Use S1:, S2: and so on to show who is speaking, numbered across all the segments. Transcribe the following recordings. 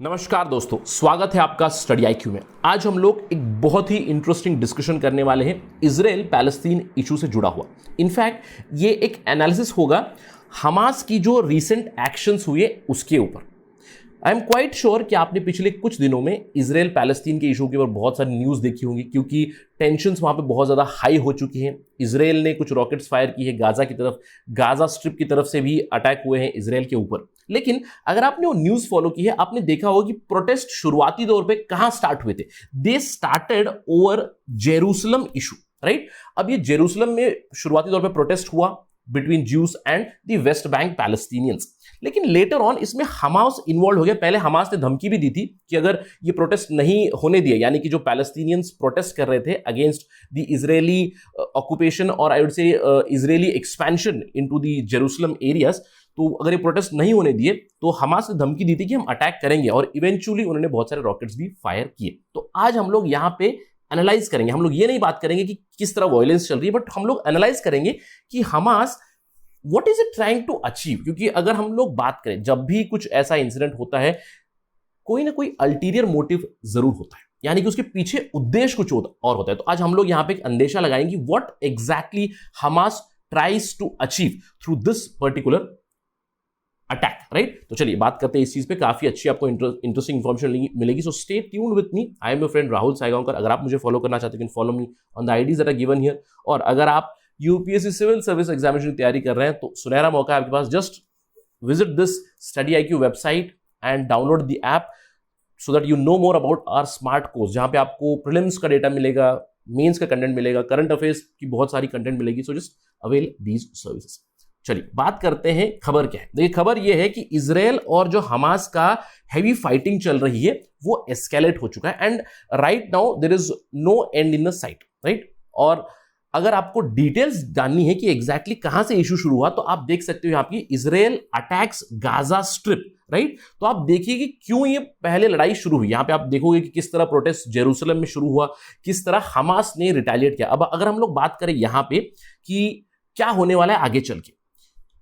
S1: नमस्कार दोस्तों, स्वागत है आपका स्टडी आईक्यू में। आज हम लोग एक बहुत ही इंटरेस्टिंग डिस्कशन करने वाले हैं इजराइल पैलेस्तीन इशू से जुड़ा हुआ। इनफैक्ट ये एक एनालिसिस होगा हमास की जो रीसेंट एक्शंस हुए उसके ऊपर। आई एम क्वाइट श्योर कि आपने पिछले कुछ दिनों में इजराइल पैलेस्तीन के इशू के ऊपर बहुत सारी न्यूज़ देखी होंगी, क्योंकि टेंशंस वहाँ पे बहुत ज़्यादा हाई हो चुकी हैं। इजराइल ने कुछ रॉकेट्स फायर की है गाजा की तरफ, गाजा स्ट्रिप की तरफ से भी अटैक हुए हैं इजराइल के ऊपर। लेकिन अगर आपने वो न्यूज़ फॉलो की है, आपने देखा होगा कि प्रोटेस्ट शुरुआती दौर पे कहाँ स्टार्ट हुए थे। They started over Jerusalem issue, right. अब ये जेरूसलम में शुरुआती दौर पे प्रोटेस्ट हुआ between Jews and the West bank Palestinians, लेकिन लेटर ऑन इसमें हमास इन्वॉल्व हो गया। पहले हमास ने धमकी भी दी थी कि अगर ये प्रोटेस्ट नहीं होने दिए, यानी कि जो पैलेस्टीनियंस प्रोटेस्ट कर रहे थे अगेंस्ट द इजरायली ऑक्यूपेशन और I would say Israeli expansion into the Jerusalem areas, तो अगर ये प्रोटेस्ट नहीं होने दिए तो हमास ने धमकी दी थी कि हम अटैक करेंगे, और इवेंचुअली उन्होंने बहुत सारे रॉकेट्स भी फायर किए। तो आज हम लोग यहाँ पे एनालाइज करेंगे। हम लोग ये नहीं बात करेंगे कि किस तरह वायलेंस चल रही है, बट हम लोग एनालाइज करेंगे कि Hamas what is it trying to achieve. क्योंकि अगर हम लोग बात करें, जब भी कुछ ऐसा इंसिडेंट होता है, कोई ना कोई अल्टीरियर मोटिव जरूर होता है, यानी कि उसके पीछे उद्देश्य कुछ और होता है। तो आज हम लोग यहां पे एक अंदेशा लगाएंगे what exactly Hamas tries to achieve through this particular attack, right. तो चलिए बात करते हैं इस चीज पे। काफी अच्छी आपको इंटरेस्टिंग इंफॉर्मेशन मिलेगी। So stay tuned with me. I am your friend Rahul Saigaonkar. अगर आप मुझे फॉलो करना चाहते हैं, follow me on the IDs that are given here. और अगर आप यूपीएससी सिविल सर्विस एग्जामिनेशन की तैयारी कर रहे हैं तो सुनहरा मौका है आपके पास। Just visit this Study IQ website and download the app so that you know more about our smart course, जहां पे आपको प्रीलिम्स का डेटा मिलेगा, मेंस का कंटेंट मिलेगा, करंट अफेयर्स की बहुत सारी कंटेंट मिलेगी। So just avail these services. चलिए बात करते हैं खबर क्या है। देखिए खबर यह है कि इजराइल और जो हमास का हैवी फाइटिंग चल रही है वो एस्केलेट हो चुका है, and right now there is no end in the sight, right. और अगर आपको डिटेल्स जाननी है कि एग्जैक्टली कहां से इशू शुरू हुआ, तो आप देख सकते हो यहाँ की Israel attacks Gaza strip, right. तो आप देखिए कि क्यों ये पहले लड़ाई शुरू हुई। यहां पे आप देखोगे कि किस तरह प्रोटेस्ट जेरूसलम में शुरू हुआ, किस तरह हमास ने रिटेलिएट किया। अब अगर हम लोग बात करें यहां पे कि क्या होने वाला है आगे चल के,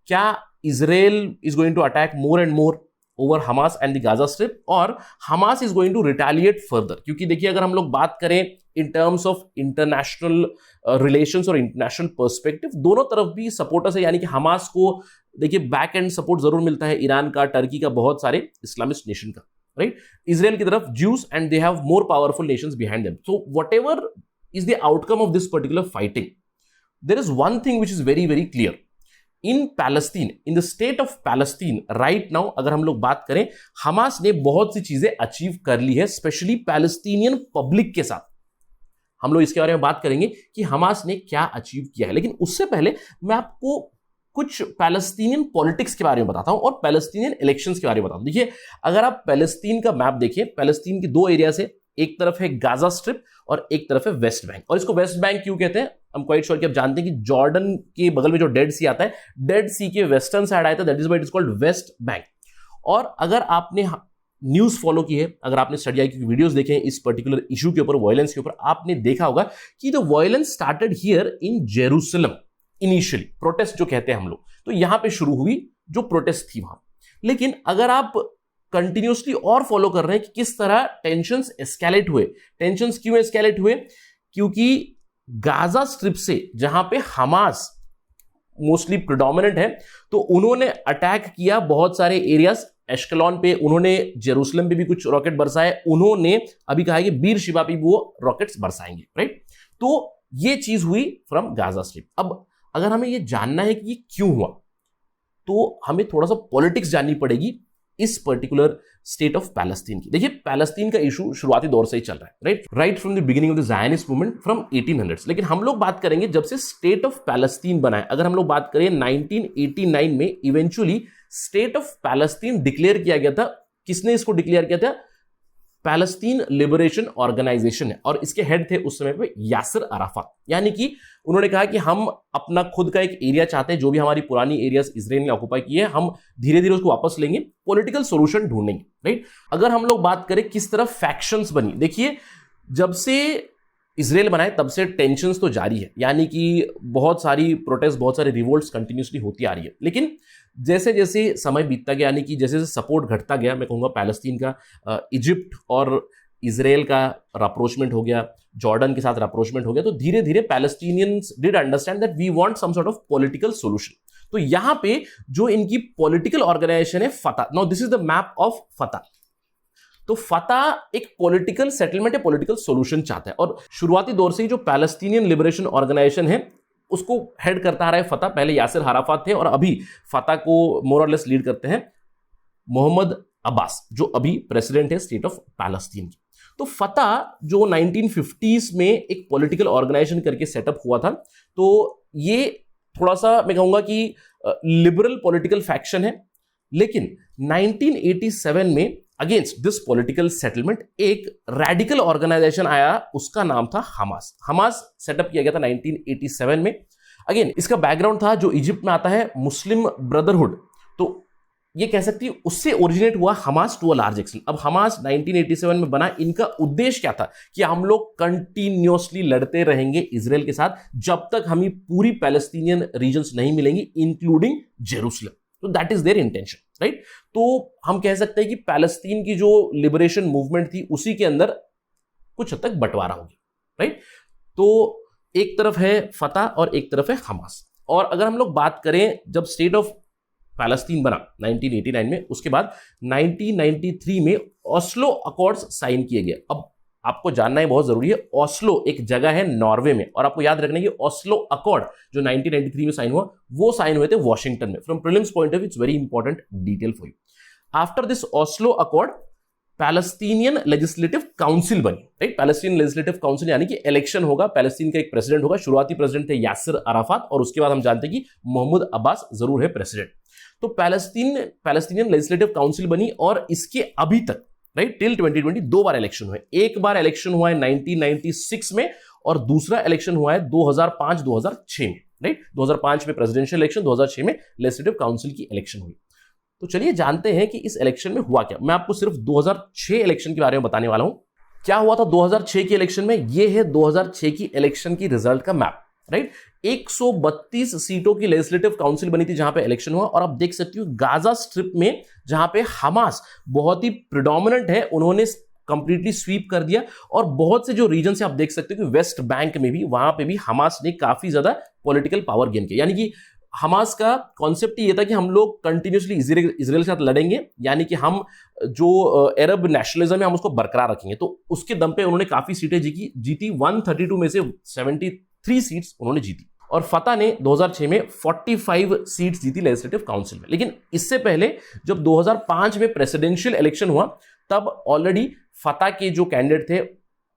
S1: क्या Israel is going to attack more and more over Hamas and the Gaza strip, और Hamas is going to retaliate further. क्योंकि देखिए अगर हम लोग बात करें in terms of international relations और इंटरनेशनल पर्सपेक्टिव, दोनों तरफ भी सपोर्टर्स है। यानी कि हमास को देखिए बैक एंड सपोर्ट जरूर मिलता है ईरान का, टर्की का, बहुत सारे इस्लामिस्ट नेशन का, राइट। इजराइल की तरफ Jews, and they have more powerful nations behind them. So whatever is the outcome of this particular fighting, there is one thing which is very very clear. In Palestine, in the state of Palestine right now, अगर हम लोग बात करें, Hamas ने बहुत सी चीजें achieve कर ली है, स्पेशली पैलेस्टीनियन पब्लिक के साथ। हम लोग इसके बारे में बात करेंगे कि हमास ने क्या अचीव किया है, लेकिन उससे पहले मैं आपको कुछ पैलेस्टीनियन पॉलिटिक्स के बारे में बताता हूं और पैलेस्टीनियन इलेक्शंस के बारे में बताता हूं। देखिए अगर आप पैलेस्टीन का मैप देखिए, पैलेस्टीन की दो एरिया से, एक तरफ है गाजा स्ट्रिप और एक तरफ है वेस्ट बैंक। और इसको वेस्ट बैंक क्यों कहते हैं, हम क्वाइट श्योर कि आप जानते हैं कि जॉर्डन के बगल में जो डेड सी आता है, डेड सी के वेस्टर्न साइड आया था, that is why it is called West Bank. और अगर आपने न्यूज फॉलो की है, अगर आपने स्टडी आई की वीडियोस देखे हैं इस पर्टिकुलर इशू के ऊपर, वायलेंस के ऊपर, आपने देखा होगा कि the violence started here in Jerusalem initially, protest जो कहते हैं हम लोग, तो यहां पे शुरू हुई जो प्रोटेस्ट थी वहां। लेकिन अगर आप कंटिन्यूसली और फॉलो कर रहे हैं कि किस तरह टेंशंस एस्केलेट हुए, टेंशंस क्यों एस्केलेट हुए, क्योंकि गाजा स्ट्रिप से जहां पे हमास मोस्टली प्रिडोमिनेंट है, तो उन्होंने अटैक किया बहुत सारे एरियाज। एश्केलॉन पे उन्होंने, जेरूसलम पे भी कुछ रॉकेट बरसाए, उन्होंने अभी कहा है कि बीर शिबा पे भी वो रॉकेट्स बरसाएंगे, राइट। तो ये चीज हुई फ्रॉम गाजा स्ट्रिप। अब अगर हमें ये जानना है कि ये क्यों हुआ, तो हमें थोड़ा सा पॉलिटिक्स जाननी पड़ेगी इस पर्टिकुलर स्टेट ऑफ पैलेस्टीन की। देखिए पैलेस्टीन का इशू शुरुआती दौर से ही चल रहा है, right from the beginning of the Zionist movement from 1800s। लेकिन हम लोग बात करेंगे जब से स्टेट ऑफ पैलेस्टीन बना है। अगर हम लोग बात करें 1989 में eventually state of Palestine declare किया गया था। किसने इसको डिक्लेयर किया था? पैलेस्टीन लिबरेशन ऑर्गेनाइजेशन है, और इसके हेड थे उस समय पे यासिर अराफात। यानी कि उन्होंने कहा कि हम अपना खुद का एक एरिया चाहते हैं, जो भी हमारी पुरानी एरियाज इजराइल ने ऑक्युपाई किए हैं, हम धीरे धीरे उसको वापस लेंगे, पॉलिटिकल सॉल्यूशन ढूंढेंगे, राइट। अगर हम लोग बात करें किस तरह फैक्शंस बनी, देखिए जब से इजराइल बनाए तब से टेंशंस तो जारी है, यानी कि बहुत सारी प्रोटेस्ट, बहुत सारे रिवोल्ट्स कंटिन्यूसली होती आ रही है। लेकिन जैसे जैसे समय बीतता गया, यानी कि जैसे जैसे सपोर्ट घटता गया, मैं कहूँगा पैलेस्तीन का, इजिप्ट और इसराइल का rapprochement हो गया, जॉर्डन के साथ rapprochement हो गया, तो धीरे धीरे Palestinians did understand that we want some sort of political solution. तो यहां पे जो इनकी पॉलिटिकल ऑर्गेनाइजेशन है Fatah, now this is the map of Fatah. तो फतह एक पॉलिटिकल सेटलमेंट है, पॉलिटिकल सॉल्यूशन चाहता है, और शुरुआती दौर से ही जो पैलेस्टीनियन लिबरेशन ऑर्गेनाइजेशन है उसको हेड करता आ रहा है फतह। पहले यासिर अराफात थे और अभी फतह को मोर और लेस लीड करते हैं मोहम्मद अब्बास, जो अभी प्रेसिडेंट है स्टेट ऑफ पैलेस्टीन की। तो फतह जो 1950s में एक पॉलिटिकल ऑर्गेनाइजेशन करके सेटअप हुआ था, तो ये थोड़ा सा मैं कहूंगा कि लिबरल पॉलिटिकल फैक्शन है। लेकिन 1987 में अगेंस्ट दिस पॉलिटिकल सेटलमेंट एक रेडिकल ऑर्गेनाइजेशन आया, उसका नाम था हमास। हमास सेटअप किया गया था 1987 में। अगेन इसका बैकग्राउंड था जो इजिप्ट में आता है मुस्लिम ब्रदरहुड, तो ये कह सकती है उससे ओरिजिनेट हुआ Hamas to a large extent. अब हमास 1987 में बना, इनका उद्देश्य क्या था कि हम लोग कंटिन्यूअसली लड़ते रहेंगे इजराइल के साथ जब तक हमें पूरी पैलेस्टीनियन रीजन्स नहीं मिलेंगी इंक्लूडिंग जेरूसलम। तो that is there intention, right. तो हम कह सकते हैं कि पैलेस्तीन की जो लिबरेशन मूवमेंट थी उसी के अंदर कुछ हद तक बंटवारा हो गया, राइट। तो एक तरफ है फतह और एक तरफ है हमास। और अगर हम लोग बात करें जब स्टेट ऑफ पैलेस्टीन बना 1989 में, उसके बाद 1993 में ऑस्लो अकॉर्ड्स साइन किए गए। अब आपको जानना है, बहुत जरूरी है, ऑस्लो एक जगह है नॉर्वे में, और आपको याद रखना है कि ऑस्लो अकॉर्ड जो 1993 में साइन हुआ वो साइन हुए थे वॉशिंगटन में। From prelims point of view it's very important detail for you. After this Oslo accord Palestinian legislative council बनी, राइट। पैलेस्टीनियन लेजिस्लेटिव काउंसिल यानी कि इलेक्शन होगा, पैलेस्टीन का एक प्रेसिडेंट होगा। शुरुआती प्रेसिडेंट थे यासिर अराफात, और उसके बाद हम जानते हैं कि मोहम्मद अब्बास जरूर है प्रेसिडेंट। तो पैलेस्टीनियन लेजिस्लेटिव काउंसिल बनी, और इसके अभी तक, राइट, टिल 2020 दो बार इलेक्शन हुए। एक बार इलेक्शन हुआ है 1996 में, और दूसरा इलेक्शन हुआ है 2005-2006 में, राइट। 2005 में प्रेसिडेंशियल इलेक्शन, 2006 में लेजिस्लेटिव काउंसिल की इलेक्शन हुई। तो चलिए जानते हैं कि इस इलेक्शन में हुआ क्या। मैं आपको सिर्फ 2006 इलेक्शन के बारे में बताने वाला हूं। क्या हुआ था 2006 के इलेक्शन में? यह है 2006 की इलेक्शन की रिजल्ट का मैप, राइट। 132 सीटों की लेजिस्लेटिव काउंसिल बनी थी जहां पे इलेक्शन हुआ, और आप देख सकते हो गाजा स्ट्रिप में जहां पे हमास बहुत ही प्रिडोमिनेंट है, उन्होंने कंप्लीटली स्वीप कर दिया। और बहुत से जो रीजन से आप देख सकते हो कि वेस्ट बैंक में भी, वहां पे भी हमास ने काफी ज्यादा पॉलिटिकल पावर गेन किया। यानी कि हमास का कॉन्सेप्ट ये था कि हम लोग कंटिन्यूसली इजराइल के साथ लड़ेंगे, यानी कि हम जो अरब नेशनलिज्म है हम उसको बरकरार रखेंगे। तो उसके दम पे उन्होंने काफी सीटें जीती 132 में से 73 सीट्स उन्होंने जीती। और फतह ने 2006 में 45 सीट्स जीती लेजिस्लेटिव काउंसिल में। लेकिन इससे पहले जब 2005 में प्रेसिडेंशियल इलेक्शन हुआ, तब ऑलरेडी फतह के जो कैंडिडेट थे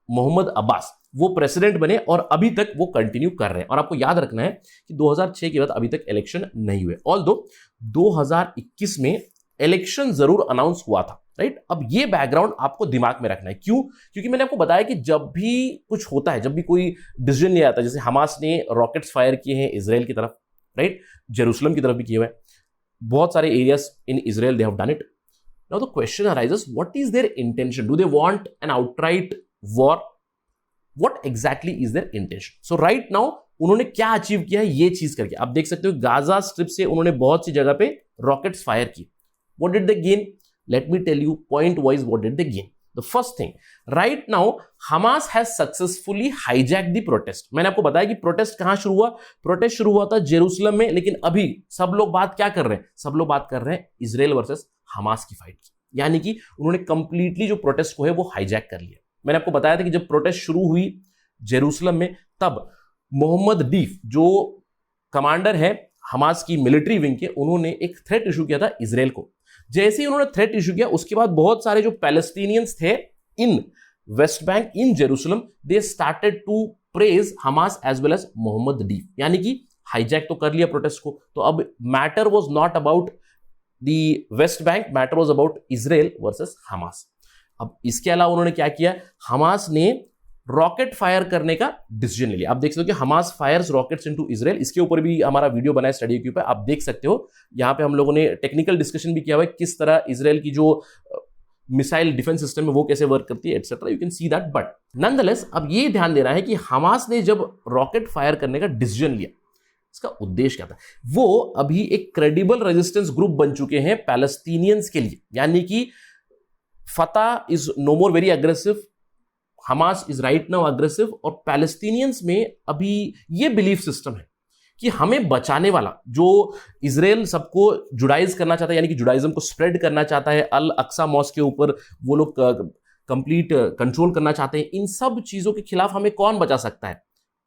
S1: मोहम्मद अब्बास, वो प्रेसिडेंट बने, और अभी तक वो कंटिन्यू कर रहे हैं। और आपको याद रखना है कि 2006 के बाद अभी तक इलेक्शन नहीं हुए, ऑल्दो 2021 में इलेक्शन जरूर अनाउंस हुआ था, राइट। अब ये बैकग्राउंड आपको दिमाग में रखना है। क्यों? क्योंकि मैंने आपको बताया कि जब भी कुछ होता है, जब भी कोई डिसीजन लिया जाता है, जैसे हमास ने रॉकेट्स फायर किए हैं इजराइल की तरफ, राइट, जेरूसलम की तरफ भी किए हुए, बहुत सारे areas in Israel they have done it. Now the question arises, what is there intention? Do they want an outright war? What exactly is there intention? So right now उन्होंने क्या achieve किया है ये चीज करके? आप देख सकते हो गाजा स्ट्रिप से उन्होंने बहुत सी जगह पे रॉकेट्स फायर की। What did they gain? Let me tell you point wise what did they gain. The first thing, right now Hamas has successfully hijacked the protest. मैंने आपको बताया कि प्रोटेस्ट कहां शुरू हुआ? प्रोटेस्ट शुरू हुआ था जेरूसलम में, लेकिन अभी सब लोग बात क्या कर रहे हैं? सब लोग बात कर रहे हैं इजराइल वर्सेस हमास की फाइट की। यानी कि उन्होंने कंप्लीटली जो प्रोटेस्ट को है वो हाईजैक कर लिया। मैंने आपको बताया था कि जब प्रोटेस्ट शुरू हुई जेरूसलम में, तब मोहम्मद डीफ जो कमांडर है हमास की मिलिट्री विंग के, उन्होंने एक थ्रेट इशू किया था इजराइल को। जैसे ही उन्होंने थ्रेट इशू किया, उसके बाद बहुत सारे जो पैलेस्टीनियंस थे in West Bank, in Jerusalem, they started to praise Hamas as well as Mohammed Deif. यानी कि हाईजैक तो कर लिया प्रोटेस्ट को, तो अब matter was not about the West bank, matter was about Israel versus Hamas. अब इसके अलावा उन्होंने क्या किया? हमास ने रॉकेट फायर करने का डिसीजन ले लिया। आप देख सकते हो कि Hamas fires rockets into Israel. इसके ऊपर भी हमारा वीडियो बना है स्टडी के ऊपर, आप देख सकते हो। यहां पे हम लोगों ने टेक्निकल डिस्कशन भी किया हुआ है, किस तरह इजराइल की जो मिसाइल डिफेंस सिस्टम है वो कैसे वर्क करती है, etcetera, you can see that. But nonetheless अब ये ध्यान देना है कि हमास ने जब रॉकेट फायर करने का डिसीजन लिया, इसका उद्देश्य क्या था? वो अभी एक क्रेडिबल रेजिस्टेंस ग्रुप बन चुके हैं पैलेस्टीनियंस के लिए, यानी कि Fatah is no more very aggressive, Hamas is right now aggressive, और पैलेस्टीनियंस में अभी ये बिलीफ सिस्टम है कि हमें बचाने वाला, जो इजराइल सबको जुडाइज करना चाहता है, यानी कि जुडाइज्म को स्प्रेड करना चाहता है, अल अक्सा मॉस्क के ऊपर वो लोग कंप्लीट कंट्रोल करना चाहते हैं, इन सब चीजों के खिलाफ हमें कौन बचा सकता है?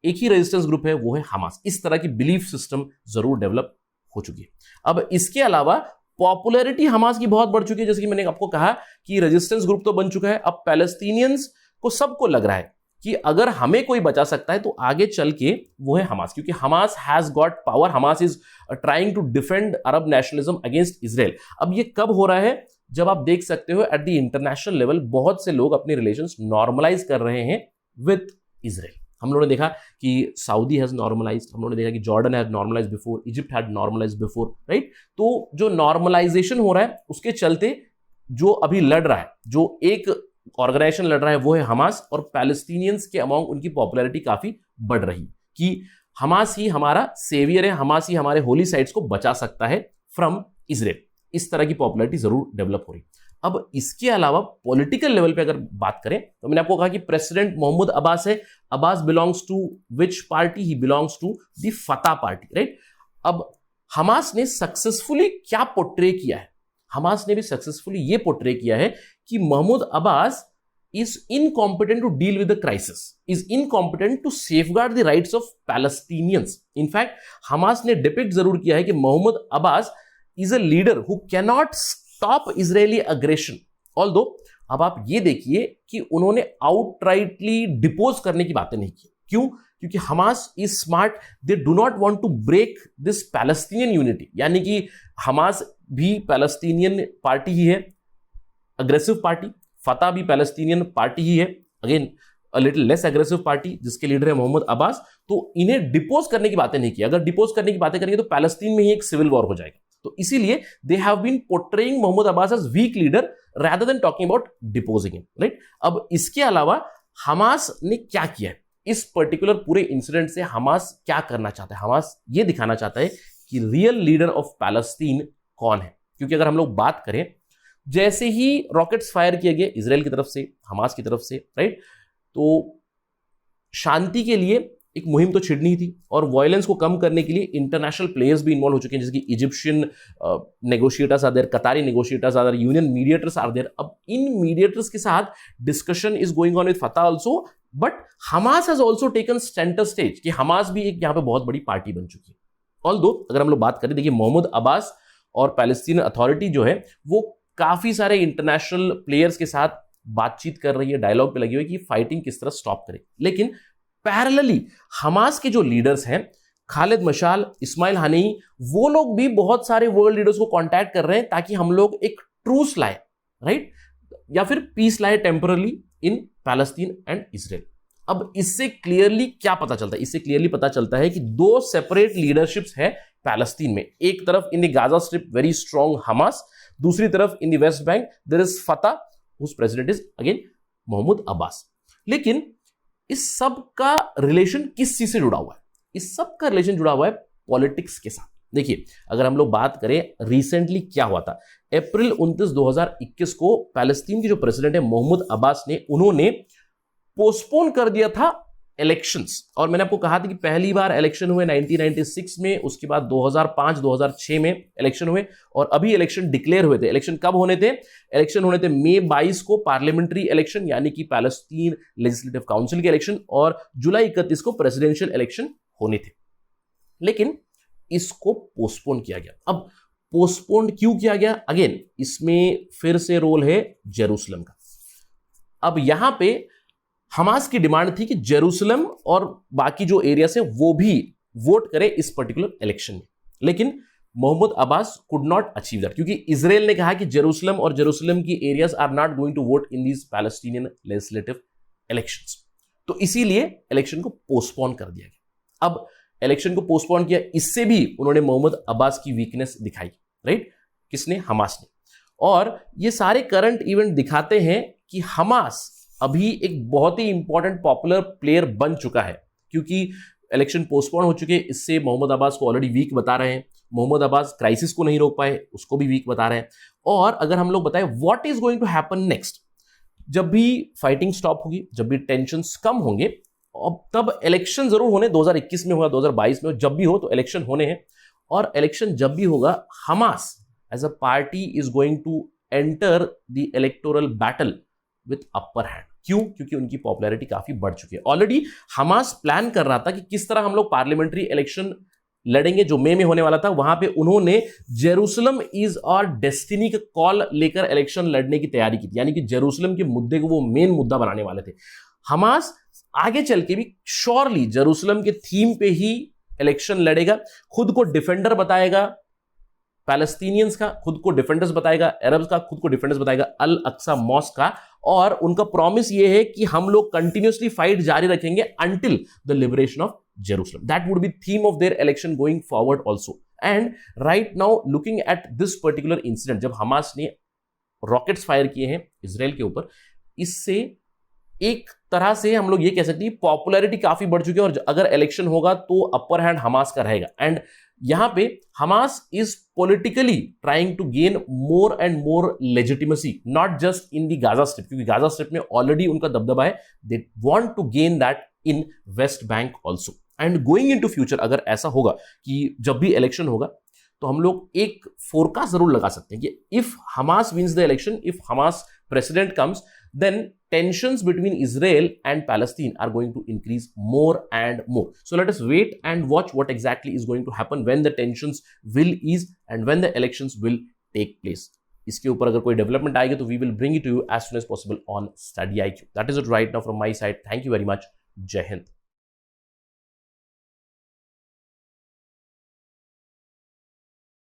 S1: एक ही रेजिस्टेंस ग्रुप है, वो है हमास। इस तरह की बिलीफ सिस्टम जरूर डेवलप हो चुकी है। अब इसके अलावा पॉपुलैरिटी हमास की बहुत बढ़ चुकी है, जैसे कि मैंने आपको कहा कि रेजिस्टेंस ग्रुप तो बन चुका है, अब पैलेस्टीनियंस को सबको लग रहा है कि अगर हमें कोई बचा सकता है तो आगे चल के वो है हमास, क्योंकि Hamas has got power, Hamas is trying to defend Arab nationalism against Israel. अब ये कब हो रहा है? जब आप देख सकते हो एट द इंटरनेशनल लेवल बहुत से लोग अपने रिलेशंस नॉर्मलाइज कर रहे हैं विद इजराइल। हम लोगों ने देखा कि सऊदी हैज नॉर्मलाइज्ड, हम लोगों ने देखा कि Jordan has normalised before, Egypt had normalised before, right? तो जो नॉर्मलाइजेशन हो रहा है उसके चलते जो अभी लड़ रहा है, जो एक ऑर्गेनाइजेशन लड़ रहा है, वो है हमास, और पैलेस्टीनियंस के अमॉन्ग उनकी पॉपुलैरिटी काफी बढ़ रही कि हमास ही हमारा सेवियर है, हमास ही हमारे होली साइट्स को बचा सकता है फ्रॉम इजराइल। इस तरह की पॉपुलैरिटी जरूर डेवलप हो रही। अब इसके अलावा पॉलिटिकल लेवल पे अगर बात करें तो मैंने आपको कहा कि प्रेसिडेंट मोहम्मद अब्बास है। Abbas belongs to which party? He belongs to the Fatah party, right? अब हमास ने सक्सेसफुली क्या पोर्ट्रे किया है? हमास ने भी सक्सेसफुली ये पोर्ट्रे किया है कि Mohammad Abbas is incompetent to deal with the crisis, is incompetent to safeguard the rights of Palestinians. In fact, Hamas ने डिपिक्ट जरूर किया है कि Mohammad Abbas is a leader who cannot stop Israeli aggression. Although, अब आप ये देखिए कि उन्होंने आउटराइटली डिपोज करने की बातें नहीं की। क्यों? क्योंकि Hamas is smart, they do not want to break this Palestinian unity, यानी कि हमास भी पैलेस्टीनियन पार्टी ही है, अग्रेसिव पार्टी, फतह भी पैलेस्टीनियन पार्टी ही है, again a little less aggressive party जिसके लीडर है मोहम्मद अब्बास। तो इन्हें डिपोज करने की बातें नहीं की। अगर डिपोज करने की बातें करेंगे तो पैलेस्टीन में ही एक सिविल वॉर हो जाएगा। तो इसीलिए they have been portraying Mohammad Abbas as weak leader rather than talking about deposing him, right? अब इसके अलावा हमास ने क्या किया है? इस पर्टिकुलर पूरे इंसिडेंट से हमास क्या करना चाहता है? हमास ये दिखाना चाहता है कि रियल लीडर ऑफ पैलेस्टीन कौन है। क्योंकि अगर हम लोग बात करें, जैसे ही रॉकेट्स फायर किए गए इजराइल की तरफ से, हमास की तरफ से, राइट, तो शांति के लिए एक मुहिम तो छिड़नी थी और वायलेंस को कम करने के लिए इंटरनेशनल प्लेयर्स भी इन्वॉल्व हो चुके हैं, जैसे कि Egyptian negotiators are there, Qatari negotiators are there, union mediators are there. अब इन मीडिएटर्स के साथ discussion is going on with Fatah also, but Hamas has also taken centre stage कि हमास भी एक यहां पे बहुत बड़ी पार्टी बन चुकी है। ऑल्दो अगर हम लोग बात करें, देखिए मोहम्मद अब्बास और पैलेस्टीन अथॉरिटी जो है वो काफी सारे इंटरनेशनल प्लेयर्स के साथ बातचीत कर रही है, डायलॉग पे लगी हुई कि फाइटिंग किस तरह स्टॉप करे। लेकिन पैरेलली हमास के जो लीडर्स हैं, खालिद मशाल, इस्माइल हानेई, वो लोग भी बहुत सारे वर्ल्ड लीडर्स को कांटेक्ट कर रहे हैं ताकि हम लोग एक ट्रूस लाए, राइट, या फिर पीस लाए temporarily in Palestine and Israel. अब इससे क्लियरली क्या पता चलता है? इससे क्लियरली पता चलता है कि दो सेपरेट लीडरशिप्स है पैलेस्टीन में। एक तरफ in the Gaza strip very strong Hamas, दूसरी तरफ in the West Bank there is Fatah whose president is again Mohammed Abbas. लेकिन इस सब का रिलेशन किस चीज से जुड़ा हुआ है? इस सब का रिलेशन जुड़ा हुआ है पॉलिटिक्स के साथ। देखिए अगर हम लोग बात करें रिसेंटली क्या हुआ था, अप्रैल 29, 2021 को पैलेस्टीन के जो प्रेसिडेंट है मोहम्मद अब्बास ने, उन्होंने पोस्टपोन कर दिया था इलेक्शंस। और मैंने आपको कहा था कि पहली बार इलेक्शन हुए 1996 में, उसके बाद 2005, 2006 में इलेक्शन हुए और अभी इलेक्शन डिक्लेयर हुए थे। इलेक्शन कब होने थे? इलेक्शन होने थे मई 22 को पार्लियामेंट्री इलेक्शन यानी कि पैलेस्टीन लेजिस्लेटिव काउंसिल के इलेक्शन, और जुलाई 31 को प्रेसिडेंशियल इलेक्शन होने थे। लेकिन इसको पोस्टपोन किया गया। अब पोस्टपोन क्यों किया गया? अगेन इसमें फिर से रोल है जेरूसलम का। अब यहां पे हमास की डिमांड थी कि जेरूसलम और बाकी जो एरियास है वो भी वोट करे इस पर्टिकुलर इलेक्शन में, लेकिन Mohammad Abbas could not achieve that, क्योंकि इजराइल ने कहा कि जेरूसलम और जेरूसलम की areas are not going to vote in these Palestinian legislative elections. तो इसीलिए इलेक्शन को पोस्टपोन कर दिया गया। अब इलेक्शन को पोस्टपोन किया, इससे भी उन्होंने मोहम्मद अब्बास की वीकनेस दिखाई, राइट? किसने? हमास ने। और ये सारे करंट इवेंट दिखाते हैं कि हमास अभी एक बहुत ही इंपॉर्टेंट पॉपुलर प्लेयर बन चुका है, क्योंकि इलेक्शन पोस्टपोन हो चुके हैं, इससे मोहम्मद अब्बास को ऑलरेडी वीक बता रहे हैं। मोहम्मद अब्बास क्राइसिस को नहीं रोक पाए, उसको भी वीक बता रहे हैं। और अगर हम लोग बताएं what is going to happen next, जब भी फाइटिंग स्टॉप होगी, जब भी टेंशंस कम होंगे, अब तब इलेक्शन जरूर होने, 2021 में होगा, 2022 में हो, जब भी हो तो इलेक्शन होने हैं। और इलेक्शन जब भी होगा, Hamas as a party is going to enter the electoral battle with upper hand. क्यों? क्योंकि उनकी पॉपुलैरिटी काफी बढ़ चुकी है। ऑलरेडी हमास प्लान कर रहा था कि किस तरह हम लोग पार्लियामेंट्री इलेक्शन लड़ेंगे, जो मई में होने वाला था। वहां पे उन्होंने जेरूसलम इज आवर डेस्टिनी का कॉल लेकर इलेक्शन लड़ने की तैयारी की थी, यानी कि जेरूसलम के मुद्दे को वो मेन मुद्दा बनाने वाले थे। हमास आगे चल के भी श्योरली जेरूसलम के थीम पे ही इलेक्शन लड़ेगा, खुद को डिफेंडर बताएगा पैलेस्टीनियंस का, खुद को डिफेंडर्स बताएगा अरब्स का, खुद को डिफेंडर्स बताएगा अल अक्सा मॉस्क का। और उनका प्रॉमिस ये है कि हम लोग कंटिन्यूअसली फाइट जारी रखेंगे until the liberation of Jerusalem. That would be theme of their election going forward also. And right now looking at this particular incident, जब हमास ने रॉकेट्स फायर किए हैं इजराइल के ऊपर, इससे एक तरह से हम लोग ये कह सकते हैं पॉपुलैरिटी काफी बढ़ चुकी है, और अगर इलेक्शन होगा तो अपर हैंड हमास का रहेगा। एंड यहां पे Hamas is politically trying to gain more and more legitimacy, not just in the Gaza Strip, क्योंकि गाजा स्ट्रिप में ऑलरेडी उनका दबदबा है। They want to gain that in West Bank also. And going in to future, अगर ऐसा होगा कि जब भी इलेक्शन होगा तो हम लोग एक फोरकास्ट जरूर लगा सकते हैं कि if Hamas wins the election, if Hamas president comes, then tensions between Israel and Palestine are going to increase more and more. So let us wait and watch what exactly is going to happen when the tensions will ease and when the elections will take place. इसके ऊपर अगर कोई development आएगी तो we will bring it to you as soon as possible on Study IQ. That is it right now from my side. Thank you very much. जय हिंद.